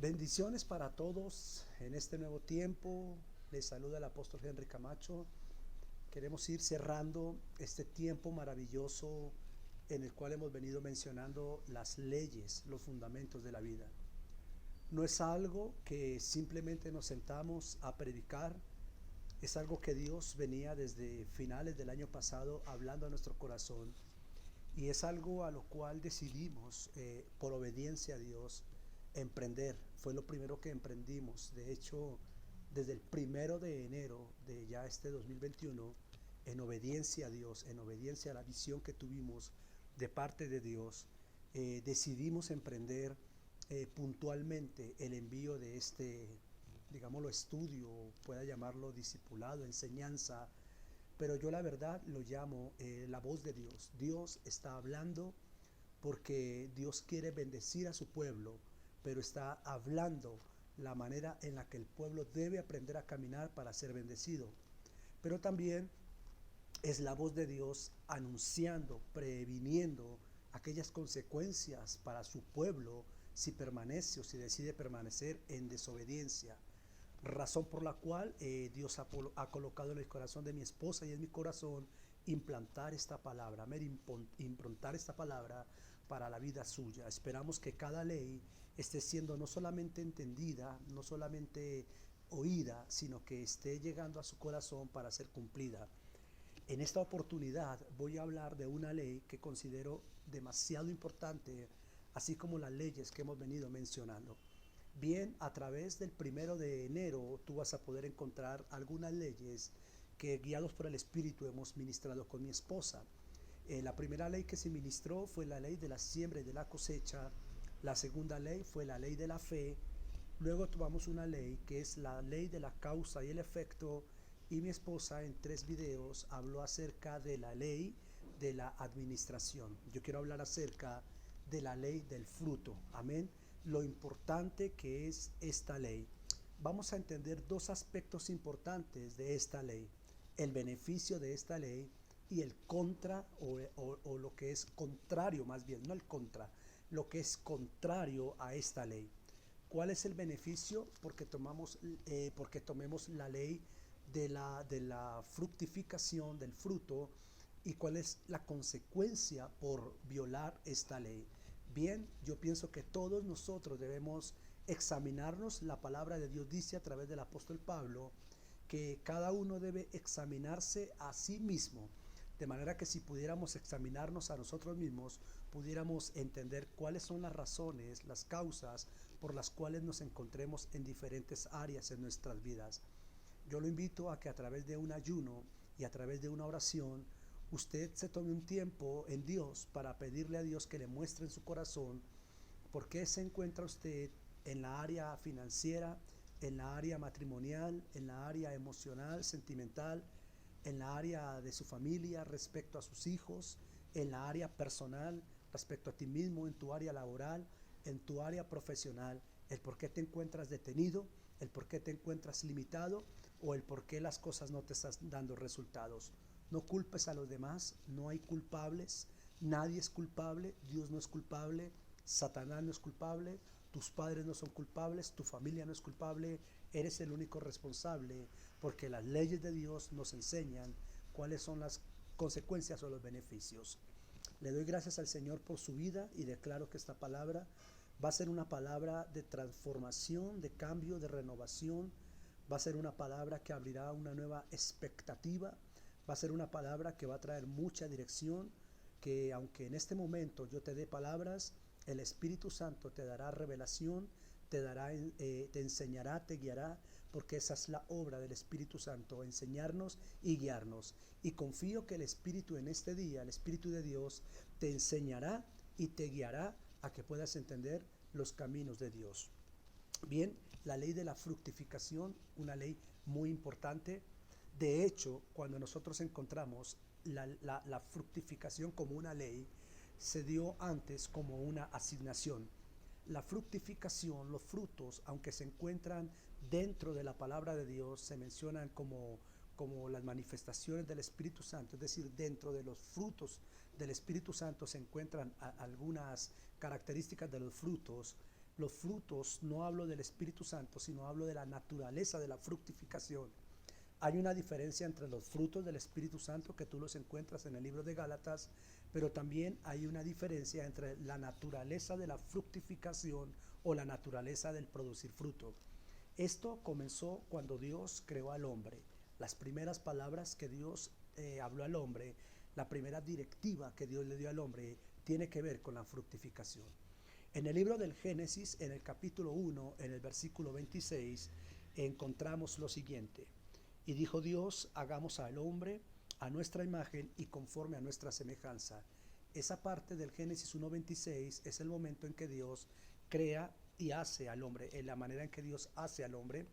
Bendiciones para todos en este nuevo tiempo. Les saluda el apóstol Henry Camacho. Queremos ir cerrando este tiempo maravilloso en el cual hemos venido mencionando las leyes, los fundamentos de la vida. No es algo que simplemente nos sentamos a predicar, es algo que Dios venía desde finales del año pasado hablando a nuestro corazón, y es algo a lo cual decidimos, por obediencia a Dios, emprender. Fue lo primero que emprendimos. De hecho, desde el 1 de enero de ya este 2021, en obediencia a Dios, en obediencia a la visión que tuvimos de parte de Dios, decidimos emprender puntualmente el envío de este, digámoslo, estudio, pueda llamarlo discipulado, enseñanza, pero yo la verdad lo llamo la voz de Dios. Dios está hablando porque Dios quiere bendecir a su pueblo, pero está hablando la manera en la que el pueblo debe aprender a caminar para ser bendecido. Pero también es la voz de Dios anunciando, previniendo aquellas consecuencias para su pueblo si permanece o si decide permanecer en desobediencia. Razón por la cual Dios ha colocado en el corazón de mi esposa y en mi corazón implantar esta palabra, improntar esta palabra para la vida suya. Esperamos que cada ley esté siendo no solamente entendida, no solamente oída, sino que esté llegando a su corazón para ser cumplida. En esta oportunidad voy a hablar de una ley que considero demasiado importante, así como las leyes que hemos venido mencionando. Bien, a través del 1 de enero tú vas a poder encontrar algunas leyes que, guiados por el Espíritu, hemos ministrado con mi esposa. La primera ley que se ministró fue la ley de la siembra y de la cosecha. La segunda ley fue la ley de la fe. Luego tomamos una ley que es la ley de la causa y el efecto. Y mi esposa en 3 videos habló acerca de la ley de la administración. Yo quiero hablar acerca de la ley del fruto. Amén. Lo importante que es esta ley. Vamos a entender dos aspectos importantes de esta ley: el beneficio de esta ley y el contra o lo que es contrario, más bien, no el contra, lo que es contrario a esta ley. ¿Cuál es el beneficio? Porque tomemos la ley de la fructificación del fruto. ¿Y cuál es la consecuencia por violar esta ley? Bien, yo pienso que todos nosotros debemos examinarnos. La palabra de Dios dice a través del apóstol Pablo que cada uno debe examinarse a sí mismo, de manera que si pudiéramos examinarnos a nosotros mismos, pudiéramos entender cuáles son las razones, las causas por las cuales nos encontremos en diferentes áreas en nuestras vidas. Yo lo invito a que a través de un ayuno y a través de una oración, usted se tome un tiempo en Dios para pedirle a Dios que le muestre en su corazón por qué se encuentra usted en la área financiera, en la área matrimonial, en la área emocional, sentimental, en la área de su familia respecto a sus hijos, en la área personal respecto a ti mismo, en tu área laboral, en tu área profesional, el por qué te encuentras detenido, el por qué te encuentras limitado o el por qué las cosas no te están dando resultados. No culpes a los demás, no hay culpables, nadie es culpable, Dios no es culpable, Satanás no es culpable, tus padres no son culpables, tu familia no es culpable, eres el único responsable, porque las leyes de Dios nos enseñan cuáles son las consecuencias o los beneficios. Le doy gracias al Señor por su vida y declaro que esta palabra va a ser una palabra de transformación, de cambio, de renovación. Va a ser una palabra que abrirá una nueva expectativa. Va a ser una palabra que va a traer mucha dirección, que aunque en este momento yo te dé palabras, el Espíritu Santo te dará revelación, te enseñará, te guiará, porque esa es la obra del Espíritu Santo, enseñarnos y guiarnos. Y confío que el Espíritu en este día, el Espíritu de Dios, te enseñará y te guiará a que puedas entender los caminos de Dios. Bien, la ley de la fructificación, una ley muy importante. De hecho, cuando nosotros encontramos la fructificación como una ley, se dio antes como una asignación. La fructificación, los frutos, aunque se encuentran dentro de la palabra de Dios, se mencionan como las manifestaciones del Espíritu Santo, es decir, dentro de los frutos del Espíritu Santo se encuentran algunas características de los frutos. los frutos, no hablo del Espíritu Santo, sino hablo de la naturaleza de la fructificación. Hay una diferencia entre los frutos del Espíritu Santo, que tú los encuentras en el libro de Gálatas, pero también hay una diferencia entre la naturaleza de la fructificación o la naturaleza del producir fruto. Esto comenzó cuando Dios creó al hombre. Las primeras palabras que Dios habló al hombre, la primera directiva que Dios le dio al hombre, tiene que ver con la fructificación. En el libro del Génesis, en el capítulo 1, en el versículo 26, encontramos lo siguiente. Y dijo Dios, hagamos al hombre a nuestra imagen y conforme a nuestra semejanza. Esa parte del Génesis 1:26 es el momento en que Dios crea y hace al hombre, en la manera en que Dios hace al hombre.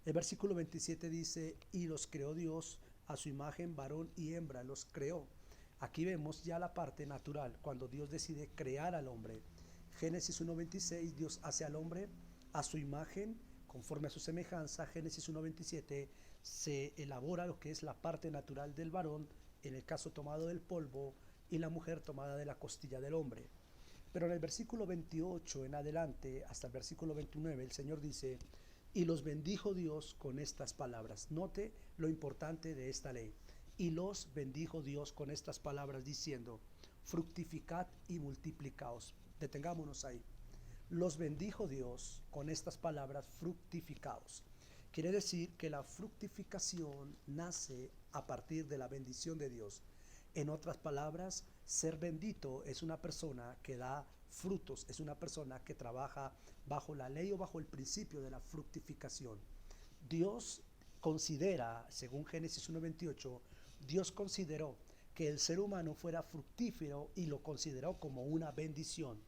El versículo 27 dice, y los creó Dios a su imagen, varón y hembra los creó. Aquí vemos ya la parte natural, cuando Dios decide crear al hombre. Génesis 1:26, Dios hace al hombre a su imagen, conforme a su semejanza. Génesis 1:27 se elabora lo que es la parte natural del varón, en el caso tomado del polvo, y la mujer tomada de la costilla del hombre. Pero en el versículo 28 en adelante, hasta el versículo 29, el Señor dice, y los bendijo Dios con estas palabras. Note lo importante de esta ley. Y los bendijo Dios con estas palabras diciendo, fructificad y multiplicaos. Detengámonos ahí. Los bendijo Dios con estas palabras, fructificaos. Quiere decir que la fructificación nace a partir de la bendición de Dios. En otras palabras, ser bendito es una persona que da frutos, es una persona que trabaja bajo la ley o bajo el principio de la fructificación. Dios considera, según Génesis 1:28, Dios consideró que el ser humano fuera fructífero y lo consideró como una bendición.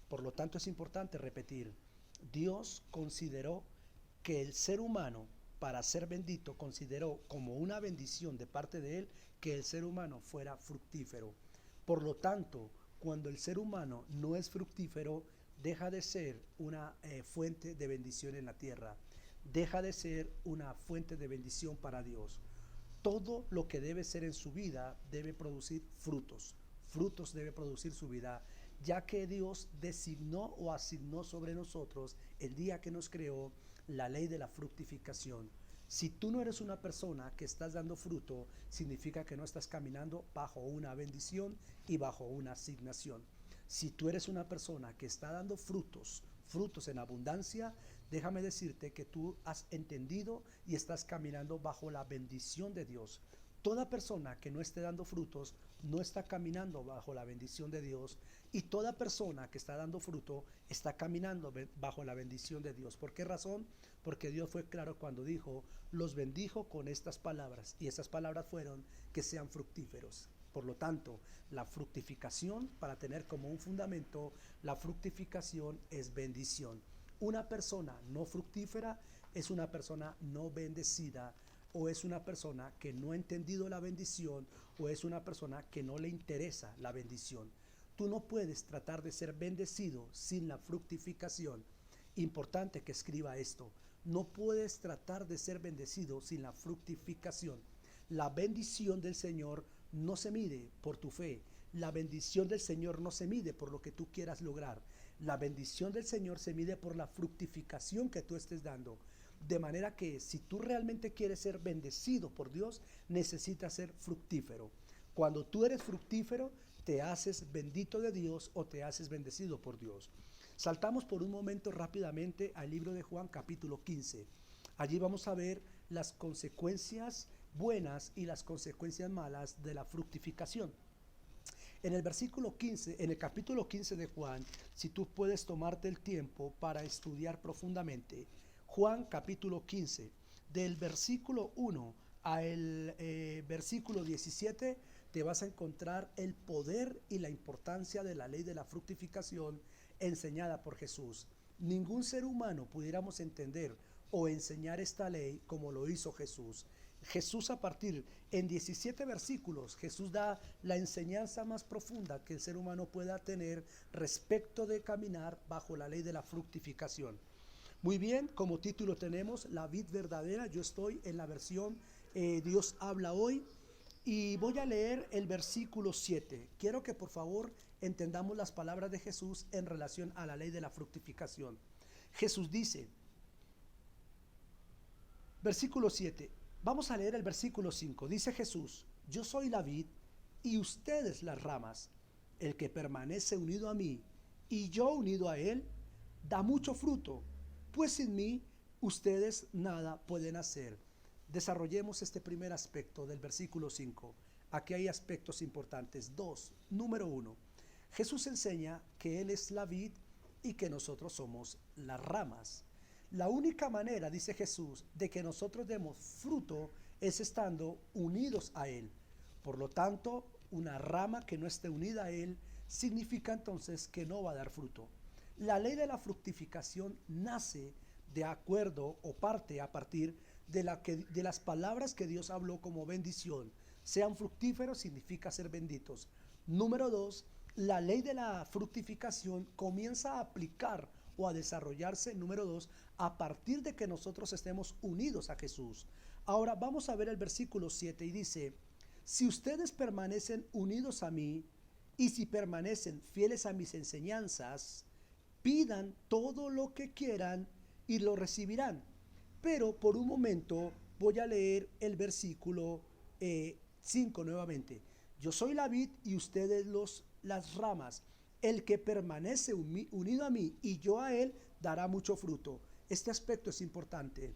Por lo tanto, es importante repetir, Dios consideró que el ser humano, para ser bendito, consideró como una bendición de parte de él que el ser humano fuera fructífero. Por lo tanto, cuando el ser humano no es fructífero, deja de ser una fuente de bendición en la tierra, deja de ser una fuente de bendición para Dios. Todo lo que debe ser en su vida debe producir frutos, frutos debe producir su vida, ya que Dios designó o asignó sobre nosotros el día que nos creó la ley de la fructificación. Si tú no eres una persona que estás dando fruto, significa que no estás caminando bajo una bendición y bajo una asignación. Si tú eres una persona que está dando frutos, frutos en abundancia, déjame decirte que tú has entendido y estás caminando bajo la bendición de Dios. Toda persona que no esté dando frutos no está caminando bajo la bendición de Dios, y toda persona que está dando fruto está caminando bajo la bendición de Dios. ¿Por qué razón? Porque Dios fue claro cuando dijo, los bendijo con estas palabras, y esas palabras fueron que sean fructíferos. Por lo tanto, la fructificación, para tener como un fundamento, la fructificación es bendición. Una persona no fructífera es una persona no bendecida, o es una persona que no ha entendido la bendición, o es una persona que no le interesa la bendición. Tú no puedes tratar de ser bendecido sin la fructificación. Importante que escriba esto. No puedes tratar de ser bendecido sin la fructificación. La bendición del Señor no se mide por tu fe. La bendición del Señor no se mide por lo que tú quieras lograr. La bendición del Señor se mide por la fructificación que tú estés dando. De manera que si tú realmente quieres ser bendecido por Dios, necesitas ser fructífero. Cuando tú eres fructífero, te haces bendito de Dios o te haces bendecido por Dios. Saltamos por un momento rápidamente al libro de Juan capítulo 15. Allí vamos a ver las consecuencias buenas y las consecuencias malas de la fructificación. En el versículo 15, en el capítulo 15 de Juan, si tú puedes tomarte el tiempo para estudiar profundamente, Juan capítulo 15, del versículo 1 al versículo 17, te vas a encontrar el poder y la importancia de la ley de la fructificación enseñada por Jesús. Ningún ser humano pudiéramos entender o enseñar esta ley como lo hizo Jesús. Jesús, a partir en 17 versículos, Jesús da la enseñanza más profunda que el ser humano pueda tener respecto de caminar bajo la ley de la fructificación. Muy bien, como título tenemos La vid verdadera. Yo estoy en la versión Dios habla hoy, y voy a leer el versículo 7. Quiero que por favor entendamos las palabras de Jesús en relación a la ley de la fructificación. Jesús dice, versículo 7, vamos a leer el versículo 5. Dice Jesús: yo soy la vid y ustedes las ramas. El que permanece unido a mí y yo unido a él, da mucho fruto, pues sin mí ustedes nada pueden hacer. Desarrollemos este primer aspecto del versículo 5. Aquí hay aspectos importantes. Número 1, Jesús enseña que Él es la vid y que nosotros somos las ramas. La única manera, dice Jesús, de que nosotros demos fruto es estando unidos a Él. Por lo tanto, una rama que no esté unida a Él significa entonces que no va a dar fruto. La ley de la fructificación nace de acuerdo o parte a partir de las palabras que Dios habló como bendición. Sean fructíferos significa ser benditos. Número 2, la ley de la fructificación comienza a aplicar o a desarrollarse, número 2, a partir de que nosotros estemos unidos a Jesús. Ahora vamos a ver el versículo 7 y dice: si ustedes permanecen unidos a mí y si permanecen fieles a mis enseñanzas, pidan todo lo que quieran y lo recibirán. Pero por un momento voy a leer el versículo 5 nuevamente. Yo soy la vid y ustedes las ramas. El que permanece unido a mí y yo a él dará mucho fruto. Este aspecto es importante.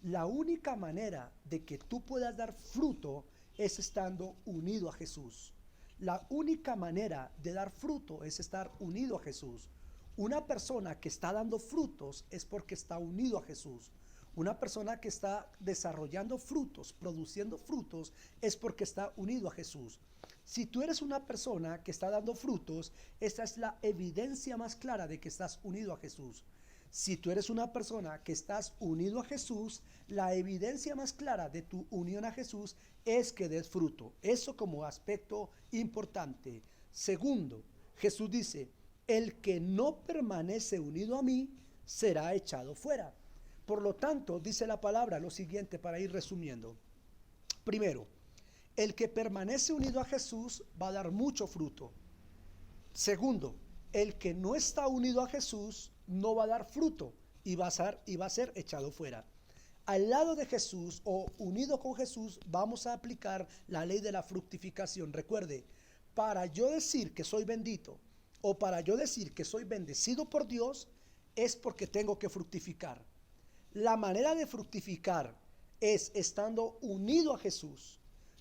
La única manera de que tú puedas dar fruto es estando unido a Jesús. La única manera de dar fruto es estar unido a Jesús. Una persona que está dando frutos es porque está unido a Jesús. Una persona que está desarrollando frutos, produciendo frutos, es porque está unido a Jesús. Si tú eres una persona que está dando frutos, esta es la evidencia más clara de que estás unido a Jesús. Si tú eres una persona que estás unido a Jesús, la evidencia más clara de tu unión a Jesús es que des fruto. Eso como aspecto importante. Segundo, Jesús dice: el que no permanece unido a mí será echado fuera. Por lo tanto, dice la palabra lo siguiente para ir resumiendo. Primero, el que permanece unido a Jesús va a dar mucho fruto. Segundo, el que no está unido a Jesús no va a dar fruto y va a ser echado fuera. Al lado de Jesús o unido con Jesús vamos a aplicar la ley de la fructificación. Recuerde, para yo decir que soy bendito o para yo decir que soy bendecido por Dios es porque tengo que fructificar. La manera de fructificar es estando unido a Jesús.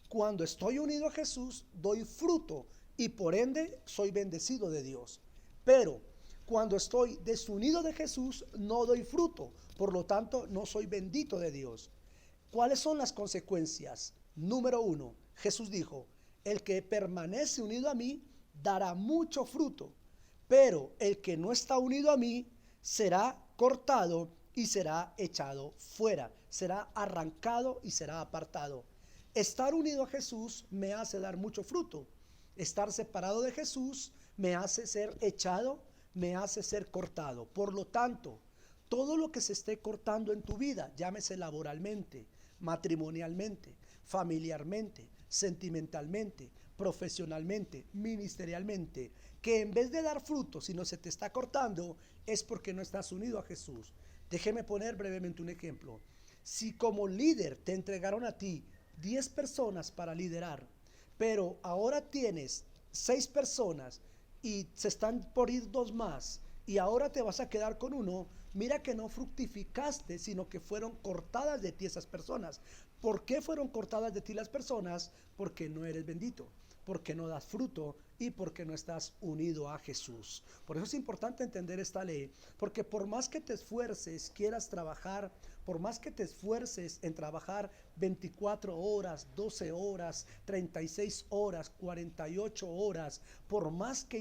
Cuando estoy unido a Jesús, doy fruto y por ende soy bendecido de Dios. Pero cuando estoy desunido de Jesús, no doy fruto. Por lo tanto, no soy bendito de Dios. ¿Cuáles son las consecuencias? Número 1, Jesús dijo: el que permanece unido a mí dará mucho fruto, pero el que no está unido a mí será cortado y será echado fuera, será arrancado y será apartado. Estar unido a Jesús me hace dar mucho fruto. Estar separado de Jesús me hace ser echado, me hace ser cortado. Por lo tanto, todo lo que se esté cortando en tu vida, llámese laboralmente, matrimonialmente, familiarmente, sentimentalmente, profesionalmente, ministerialmente, que en vez de dar fruto, si no se te está cortando, es porque no estás unido a Jesús. Déjeme poner brevemente un ejemplo. Si como líder te entregaron a ti 10 personas para liderar, pero ahora tienes 6 personas y se están por ir 2 más y ahora te vas a quedar con uno, mira que no fructificaste, sino que fueron cortadas de ti esas personas. ¿Por qué fueron cortadas de ti las personas? Porque no eres bendito, porque no das fruto y porque no estás unido a Jesús. Por eso es importante entender esta ley, porque por más que te esfuerces, quieras trabajar, por más que te esfuerces en trabajar 24 horas, 12 horas, 36 horas, 48 horas, por más que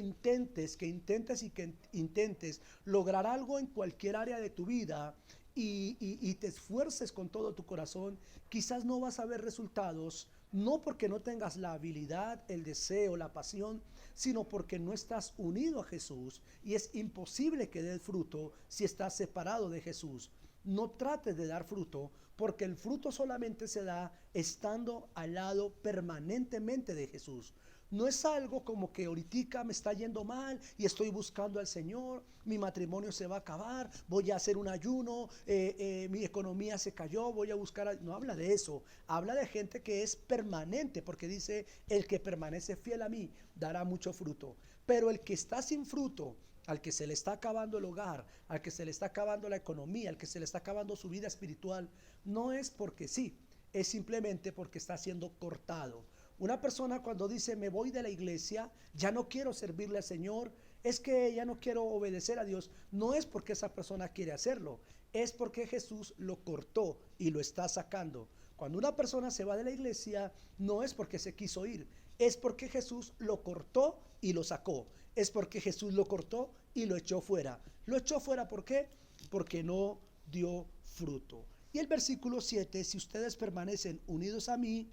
intentes lograr algo en cualquier área de tu vida y te esfuerces con todo tu corazón, quizás no vas a ver resultados. No porque no tengas la habilidad, el deseo, la pasión, sino porque no estás unido a Jesús y es imposible que des fruto si estás separado de Jesús. No trates de dar fruto porque el fruto solamente se da estando al lado permanentemente de Jesús. No es algo como que ahorita me está yendo mal y estoy buscando al Señor, mi matrimonio se va a acabar, voy a hacer un ayuno, mi economía se cayó, voy a buscar. No habla de eso, habla de gente que es permanente, porque dice, el que permanece fiel a mí dará mucho fruto. Pero el que está sin fruto, al que se le está acabando el hogar, al que se le está acabando la economía, al que se le está acabando su vida espiritual, no es porque sí, es simplemente porque está siendo cortado. Una persona cuando dice me voy de la iglesia, ya no quiero servirle al Señor, es que ya no quiero obedecer a Dios, no es porque esa persona quiere hacerlo, es porque Jesús lo cortó y lo está sacando. Cuando una persona se va de la iglesia, no es porque se quiso ir, es porque Jesús lo cortó y lo sacó. Es porque Jesús lo cortó y lo echó fuera. Lo echó fuera, ¿por qué? Porque no dio fruto. Y el versículo 7, si ustedes permanecen unidos a mí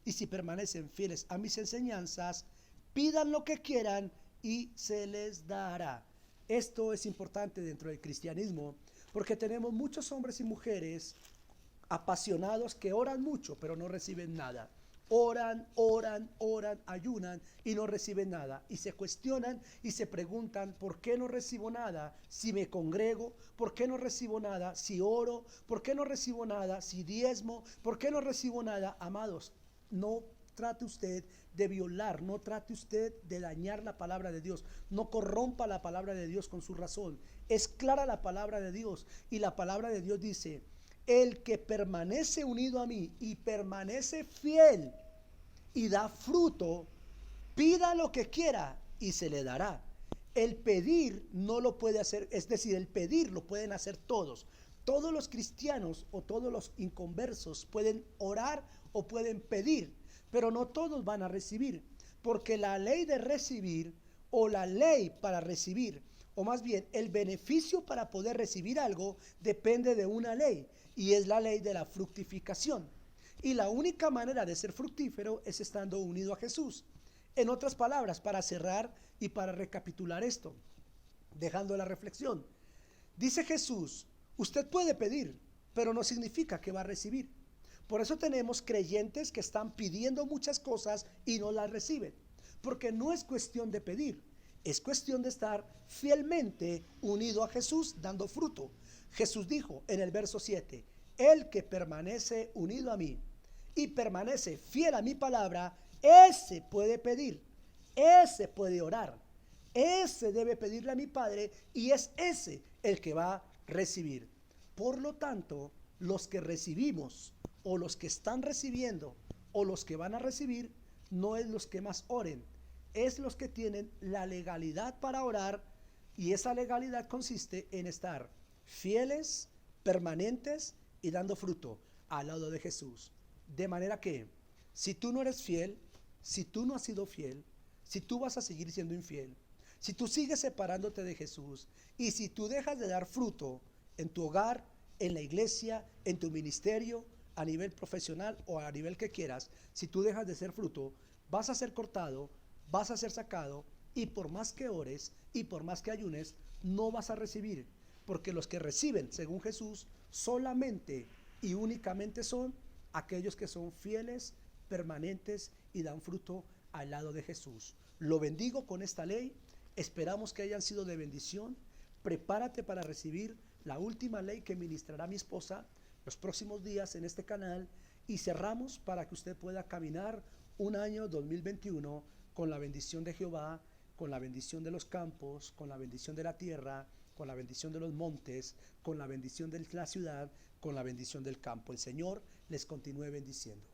y si permanecen fieles a mis enseñanzas, pidan lo que quieran y se les dará. Esto es importante dentro del cristianismo porque tenemos muchos hombres y mujeres apasionados que oran mucho pero no reciben nada. Oran, oran, oran, ayunan y no reciben nada. Y se cuestionan y se preguntan, ¿por qué no recibo nada si me congrego? ¿Por qué no recibo nada si oro? ¿Por qué no recibo nada si diezmo? ¿Por qué no recibo nada? Amados, no trate usted de violar, no trate usted de dañar la palabra de Dios, no corrompa la palabra de Dios con su razón. Es clara la palabra de Dios y la palabra de Dios dice, el que permanece unido a mí y permanece fiel y da fruto, pida lo que quiera y se le dará. El pedir no lo puede hacer, es decir, el pedir lo pueden hacer todos. Todos los cristianos o todos los inconversos pueden orar o pueden pedir, pero no todos van a recibir, porque la ley de recibir o la ley para recibir, o más bien el beneficio para poder recibir algo depende de una ley, y es la ley de la fructificación. Y la única manera de ser fructífero es estando unido a Jesús. En otras palabras, para cerrar y para recapitular esto, dejando la reflexión, dice Jesús, usted puede pedir, pero no significa que va a recibir. Por eso tenemos creyentes que están pidiendo muchas cosas y no las reciben, porque no es cuestión de pedir, es cuestión de estar fielmente unido a Jesús dando fruto. Jesús dijo en el verso 7, el que permanece unido a mí y permanece fiel a mi palabra, ese puede pedir, ese puede orar, ese debe pedirle a mi Padre y es ese el que va a recibir. Por lo tanto, los que recibimos o los que están recibiendo o los que van a recibir no es los que más oren, es los que tienen la legalidad para orar, y esa legalidad consiste en estar fieles, permanentes y dando fruto al lado de Jesús. De manera que si tú no eres fiel, si tú no has sido fiel, si tú vas a seguir siendo infiel, si tú sigues separándote de Jesús y si tú dejas de dar fruto en tu hogar, en la iglesia, en tu ministerio, a nivel profesional o a nivel que quieras, si tú dejas de ser fruto, vas a ser cortado, vas a ser sacado y por más que ores y por más que ayunes, no vas a recibir, porque los que reciben, según Jesús, solamente y únicamente son aquellos que son fieles, permanentes y dan fruto al lado de Jesús. Lo bendigo con esta ley, esperamos que hayan sido de bendición. Prepárate para recibir la última ley que ministrará mi esposa los próximos días en este canal, y cerramos para que usted pueda caminar un año 2021 con la bendición de Jehová, con la bendición de los campos, con la bendición de la tierra, con la bendición de los montes, con la bendición de la ciudad, con la bendición del campo. El Señor les continúe bendiciendo.